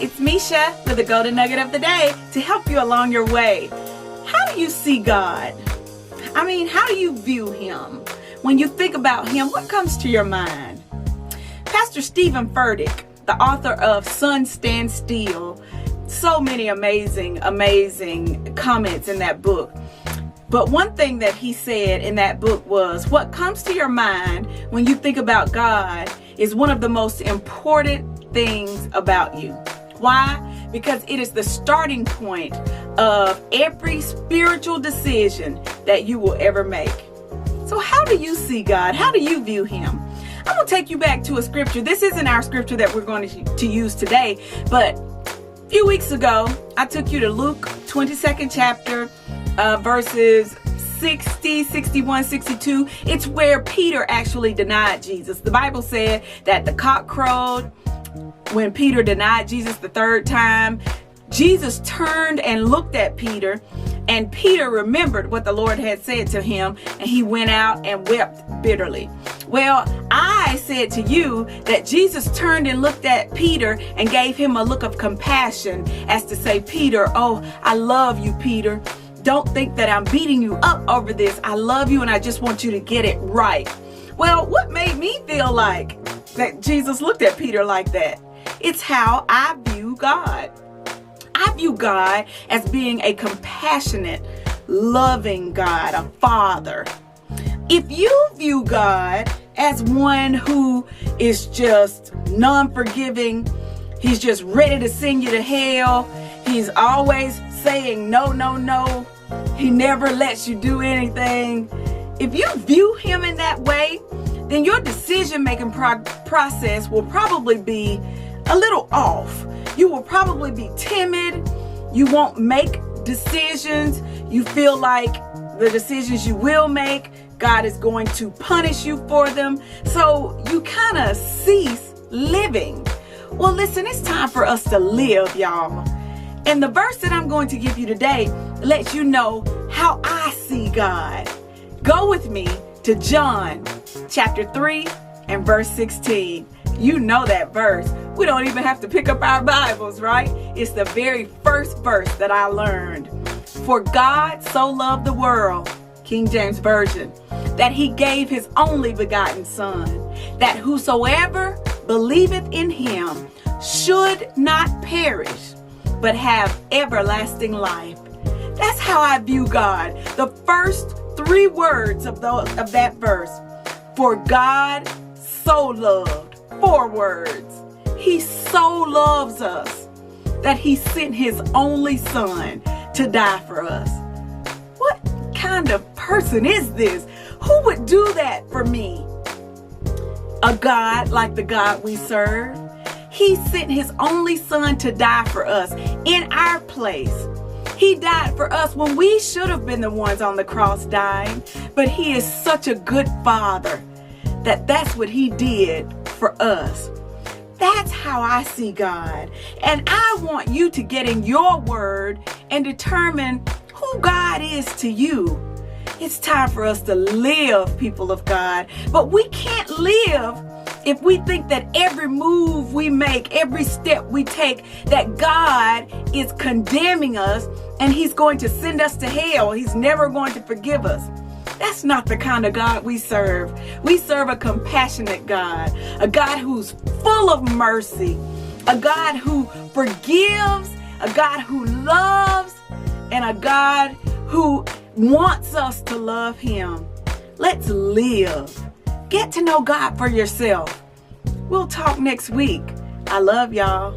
it's Mesha with the Golden Nugget of the Day to help you along your way. How do you see God? I mean, how do you view Him? When you think about Him, what comes to your mind? Pastor Stephen Furtick, the author of Sun Stand Still, so many amazing comments in that book. But one thing that he said in that book was, what comes to your mind when you think about God is one of the most important things about you. Why? Because it is the starting point of every spiritual decision that you will ever make. So how do you see God? How do you view Him? I'm going to take you back to a scripture. This isn't our scripture that we're going to use today, but a few weeks ago, I took you to Luke 22nd chapter, verses 60, 61, 62. It's where Peter actually denied Jesus. The Bible said that the cock crowed when Peter denied Jesus the third time. Jesus turned and looked at Peter, and Peter remembered what the Lord had said to him, and he went out and wept bitterly. Well, I said to you that Jesus turned and looked at Peter and gave him a look of compassion, as to say, Peter, oh, I love you, Peter. Don't think that I'm beating you up over this. I love you and I just want you to get it right. Well, what made me feel like that Jesus looked at Peter like that? It's how I view God. I view God as being a compassionate, loving God, a father. If you view God as one who is just non-forgiving, He's just ready to send you to hell, He's always saying no, no, no, He never lets you do anything. If you view Him in that way, then your decision-making process will probably be a little off. You will probably be timid. You won't make decisions. You feel like the decisions you will make, God is going to punish you for them. So you kind of cease living. Well, listen, it's time for us to live, y'all. And the verse that I'm going to give you today lets you know how I see God. Go with me to John chapter 3 and verse 16. You know that verse. We don't even have to pick up our Bibles, right? It's the very first verse that I learned. For God so loved the world, King James Version, that He gave His only begotten Son, that whosoever believeth in Him should not perish, but have everlasting life. That's how I view God. The first three words of that verse. For God so loved. 4 words. He so loves us that He sent His only Son to die for us. What kind of person is this? Who would do that for me? A God like the God we serve. He sent His only Son to die for us in our place. He died for us when we should have been the ones on the cross dying. But He is such a good Father that that's what He did for us. That's how I see God. And I want you to get in your word and determine who God is to you. It's time for us to live, people of God. But we can't live if we think that every move we make, every step we take, that God is condemning us and He's going to send us to hell. He's never going to forgive us. That's not the kind of God we serve. We serve a compassionate God, a God who's full of mercy, a God who forgives, a God who loves, and a God who wants us to love Him. Let's live. Get to know God for yourself. We'll talk next week. I love y'all.